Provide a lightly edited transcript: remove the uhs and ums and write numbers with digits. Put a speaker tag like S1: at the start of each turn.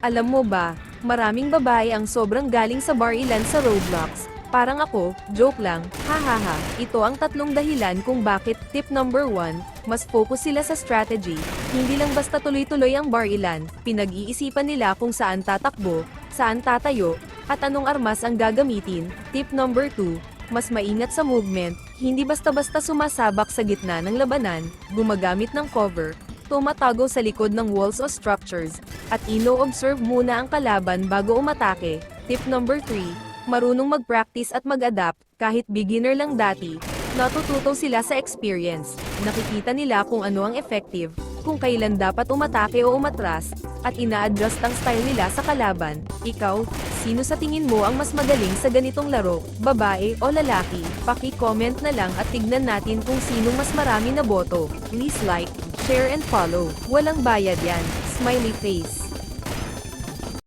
S1: Alam mo ba, maraming babae ang sobrang galing sa bar ilan sa Roblox. Parang ako, joke lang, hahaha. Ito ang tatlong dahilan kung bakit. Tip number 1, mas focus sila sa strategy. Hindi lang basta tuloy-tuloy ang bar ilan, pinag-iisipan nila kung saan tatakbo, saan tatayo, at anong armas ang gagamitin. Tip number 2, mas maingat sa movement, hindi basta-basta sumasabak sa gitna ng labanan, gumagamit ng cover, tumatago sa likod ng walls o structures, at ino-observe muna ang kalaban bago umatake. Tip number 3, marunong mag-practice at mag-adapt, kahit beginner lang dati, natututo sila sa experience, nakikita nila kung ano ang effective, kung kailan dapat umatake o umatras, at ina-adjust ang style nila sa kalaban. Ikaw, sino sa tingin mo ang mas magaling sa ganitong laro, babae o lalaki? Paki-comment na lang at tignan natin kung sinong mas marami na boto. Please like, share and follow. Walang bayad yan. Smiley face.